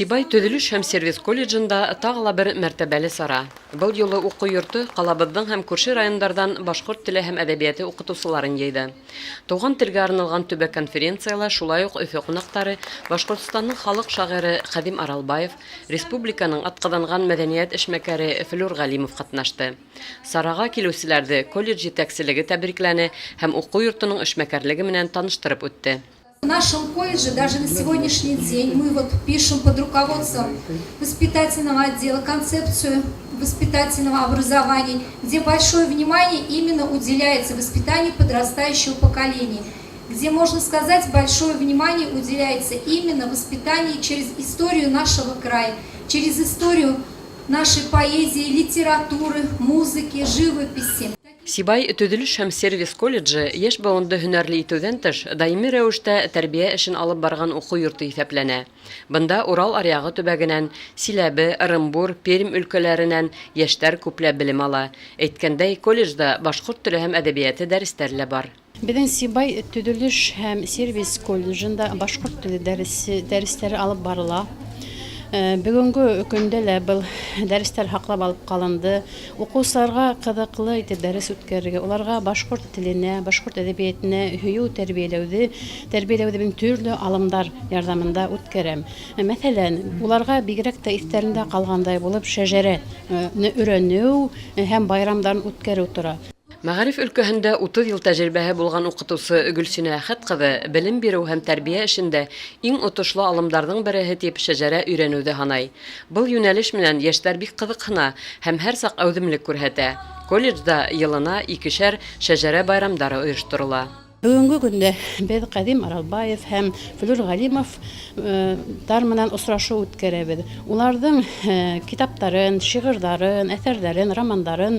Сибай төҙөлөш һәм сервис колледжында тағы ла бер мәртәбәле сара. Был юлы уҡыу йорто ҡалабыҙҙың һәм күрше райондарҙан башҡорт теле һәм әҙәбиәте уҡытыусыларын йыйҙы. Тыуған телгә арналған төбәк конференцияла шулай уҡ Өфө ҡунаҡтары, Башҡортостандың халыҡ шағиры Хәҙим Аралбаев, республиканың атҡаҙанған мәҙәниәт эшмәкәре Флүр Ғәлимов ҡатнашты. Сараға килеүселәрҙе колледж етәкселеге тәбрикләне һәм уҡыу йортоноң эшмәкәрлеге менән таныштырып үтте. В нашем колледже даже на сегодняшний день мы пишем под руководством воспитательного отдела концепцию воспитательного образования, где большое внимание именно уделяется воспитанию подрастающего поколения, где, можно сказать, большое внимание уделяется именно воспитанию через историю нашего края, через историю нашей поэзии, литературы, музыки, живописи. Сибай төҙөлөш һәм сервис колледжы йәш быуынды һөнәрле итеүҙән тыш даими рәүештә тәрбиә эшен алып барған уҡыу йорто иҫәпләнә. Бында Урал аръяғы төбәгенән, Силәбе, Ырымбур, Пермь өлкәләренән йәштәр күпләп белем ала. Әйткәндәй, колледжда башҡорт теле һәм әҙәбиәте дәрестәре лә бар. Беҙҙең Сибай төҙөлөш һәм сервис колледжында башҡорт теле дәрестәре алып барыла. Бөгөнгө көндә лә был дәрестәр һаҡлап алып ҡалынды. Уҡыусыларға ҡыҙыҡлы итеп дәрес үткәрергә, уларға башҡорт теленә, башҡорт әҙәбиәтенә һөйөү тәрбиәләүҙе төрлө алымдар ярҙамында үткәрәм. Мәҫәлән, уларға бигерәк тә иҫтәрендә ҡалғандай булып шәжәрәне өйрәнеү һәм байрамдарын үткәреү тора. Мәғариф өлкәһендә 30 йыл тәжрибәһе булған уҡытыусы Гөлсинә Әхәт ҡыҙы белем биреү һәм тәрбиә эшендә иң отошло алымдарҙың береһе тип шәжәрә өйрәнеүҙе һанай. Был йүнәлеш менән йәштәр бик ҡыҙыҡһына һәм һәр саҡ әүҙемлек күрһәтә. Колледжда йылына 2-шәр шәжәрә байрамдары ойошторола. Бөгөнгө көндә беҙ Хәҙим Аралбаев һәм Флүр Ғәлимовтар менән осрашыу үткәрәбеҙ. Уларҙың китаптарын, шиғырҙарын, әҫәрҙәрен, романдарын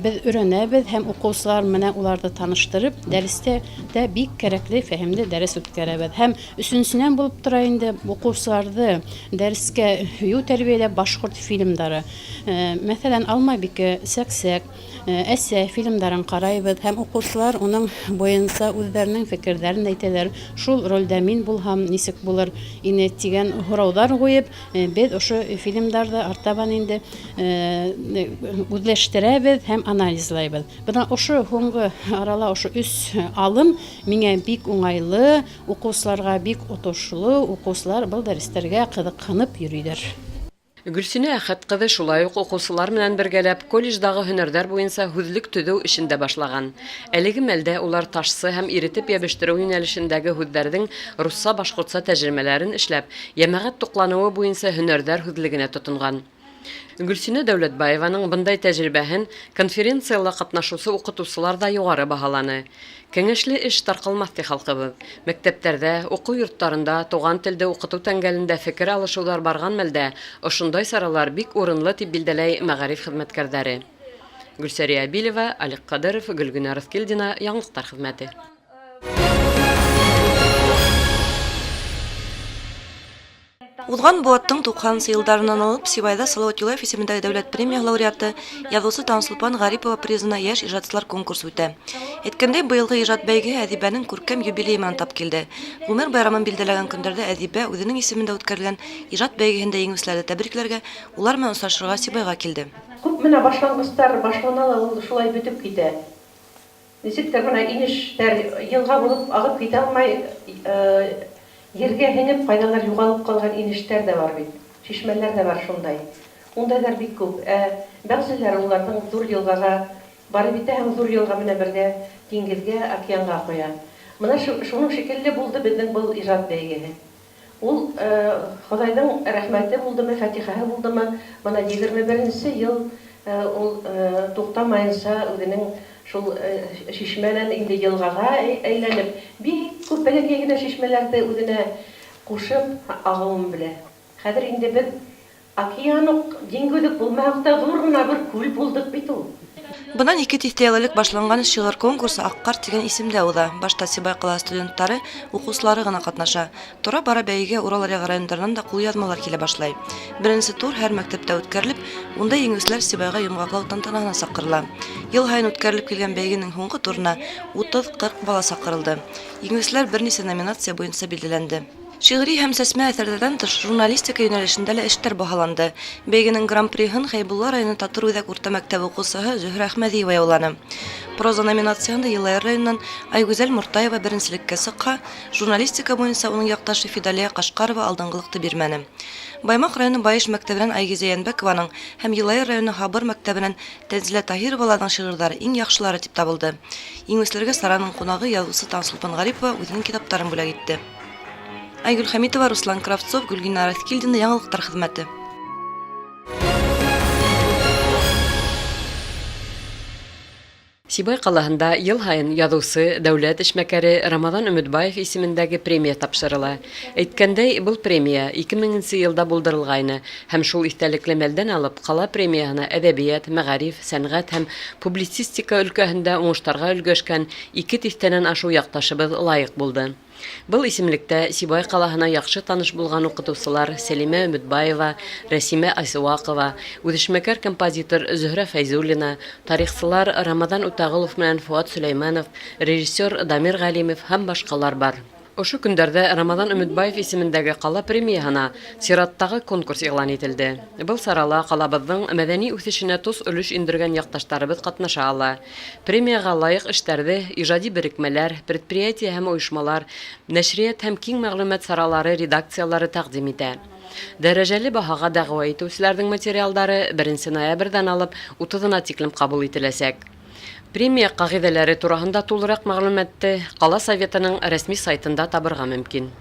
беҙ өйрәнәбеҙ һәм уҡыусылар менән уларҙы таныштырып, дәрестә дә бик кәрәкле, фәһемле дәрес үткәрәбеҙ. Һәм өсөнсөнән булып тора инде уҡыусыларҙы дәрескә һөйөү тәрбиәләп башҡорт фильмдары. Мәҫәлән, Алмабикә, Сәк-сәк, Әсә фильмдарын ҡарайбыҙ һәм уҡыусылар уның буйынса үҙҙәренең фекерҙәрен әйтәләр. Шул ролдә мин булһам, нисек булыр ине тигән һорауҙар ҡуйып, беҙ ошо фильмдарҙы артабан инде үҙләштерәбеҙ һәм анализлайбыҙ. Бына ошо һуңғы арала ошо 3 алым миңә бик уңайлы, уҡыусыларға бик отошло, уҡыусылар был дәрестәргә ҡыҙыҡһынып йөрөйҙәр. Гөлсинә Әхәт ҡыҙы шулай уҡ уҡыусылар менән бергәләп колледждағы һөнәрҙәр буйынса һүҙлек төҙөү эшендә башлаған. Әлеге мәлдә улар ташсы һәм иретеп йәбештереү йүнәлешендәге һүҙҙәрҙең русса, башҡортса тәжрибәләрен эшләп, йәмәғәт туҡланыуы буйынса һөнәрҙәр һүҙлегенә тотонған. Гөлсинә Дәүләтбаеваның бындай тәжрибәһен конференцияла ҡатнашыусы уҡытыусылар да юғары баһаланы. Кәңәшле эш тарҡалмаҫ ти халҡыбыҙ. Мәктәптәрҙә, уҡыу йорттарында туған телде уҡытыу тәңгәлендә фекер алышыуҙар барған мәлдә ошондай саралар бик урынлы тип билдәләй мәғариф хеҙмәткәрҙәре. Гөлсәрия Абилева, Алик Ҡадыров, Гөлгөнә Рыҫкилдина, Яңылыҡтар хеҙмәте. Уҙған быуаттың 90-нсы йылдарынан алып Сибайҙа Салауат Юлаев исемендәге дәүләт премия лауреаты, яҙыусы Таңсулпан Ғарипова призына йәш ижадсылар конкурсы үтә. Әйткәндәй, быйылғы ижад бәйгеһе әҙибәнең күркәм юбилейы менән тап килде. Ғүмер байрамын билдәләгән көндәрҙә әҙибә үҙенең исемендә үткәрелгән ижад бәйгеһендә еңеүселәрҙе тәбрикләргә, улар менән осрашырға Сибайға килде. Күп менә башланғыстар башлана ла ул шулай бөтөп китә. Нисектер менә инештәр йылға булып ағып китә алмай, ергә һеңеп, ҡайҙалыр юғалып ҡалған инештәр дә бар бит. Шишмәләр дә бар шундай. Ундайҙар бик күп. Бәғзеләре уларҙың ҙур йылғаға барып итә һәм ҙур йылға менән бергә диңгеҙгә, океанға ҡоя. Мына шуның шикелле булды беҙҙең был ижад бәйгеһе. Ул Хоҙайҙың рәхмәте булдымы, фатихаһы булдымы, мына 21-нсе йыл ул туҡтамайынса үҙенең шул шишмәнән инде йылғаға әйләнеп, бик күп бәләкәй генә шишмәләрҙе үҙенә ҡушып ағыуын белә. Хәҙер инде беҙ океан уҡ, диңгеҙ үк булмаһаҡ та ҙур ғына бер күл булдыҡ бит ул. Бынан 2 тиҫтә башланган шигырь конкурсы Аккар дигән исемдә уза. Башта Сибай кала студентлары, укучылары гына катнаша. Тора бара бәйгегә Урал районнарыннан да кул язмалар килә башлай. Беренче тур һәр мәктәптә үткәрелеп, унда еңүчеләр Сибайга йомгаклау тантанаһына сакырыла. Ел һайын үткәрелеп килгән бәйгенең һуңгы турына 30-40 бала сакырылды. Еңүчеләр берничә номинация буенча билгеләнде. Шигъри һәм сәсмә әсәрләрдән тыш журналистика юнәлешендә лә эштәр баһаланды. Бәйгенең гран-приһын Хәйбулла районы Татыр Үҙәк урта мәктәбе укучыһы Зөһрә Әхмәдиева яуланы. Проза номинациясында Елайыр районыннан Айгүзәл Муртаева беренчелеккә сыҡҡа, журналистика буйынса уның яҡташы Фидалия Ҡашҡарова алдынғылыҡты бирмәне. Баймаҡ районы Байыш мәктәбенән Айгизә Йәнбәкованың һәм Елайыр районы Һабыр мәктәбенән Тәнзилә Таһироваларҙың шиғырҙары иң яҡшылары тип табылды. Еңеүселәргә сараның ҡунағы яҙыусы Таңсулпан Ғарипова үҙенең китаптарын бүләк итте. Айгүл Хәмитова, Руслан Кравцов, Гөлгина Раскилдина, Яңылыҡтар хеҙмәте. Сибай ҡалаһында йыл һайын яҙыусы, дәүләт эшмәкәре Рамаҙан Өмөтбаев исемендәге премия тапшырыла. Әйткәндәй, был премия 2000 йылда булдырылғайны һәм шул иҫтәлекле мәлдән алып, ҡала премияһына әҙәбиәт, мәғариф, сәнғәт һәм публицистика өлкәһендә уңыштарға өлгәшкән 2 тиҫтәнән ашыу яҡташыбыҙ лайыҡ булды. Был исемлектә Сибай ҡалаһына яҡшы таныш булған уҡытыусылар Сәлимә Өмөтбаева, Рәсимә Айсыуаҡова, үҙешмәкәр композитор Зөһрә Фәйзуллина, тарихсылар Рамаҙан Утағолов менән Фуат Сөләйманов, режиссер Дамир Ғәлимов һәм башҡалар бар. Ошо көндәрҙә Рамаҙан Өмөтбаев исемендәге ҡала премияһына сираттағы конкурс иғлан ителде. Был сарала ҡалабыҙҙың мәҙәни үҫешенә тос өлөш индергән яҡташтарыбыҙ ҡатнаша ала. Премияға лайыҡ эштәрҙе ижади берекмәләр, предприятие һәм ойошмалар, нәшриәт һәм киң мәғлүмәт саралары редакциялары тәҡдим итә. Дәрәжәле баһаға дәғүә итеүселәрҙең материалдары 1 ноябрҙән алып 30-на тиклем ҡабул ителәсәк. Премия ҡағиҙәләре тураһында тулыраҡ мәғлүмәтте ҡала советының рәсми сайтында табырға мөмкин.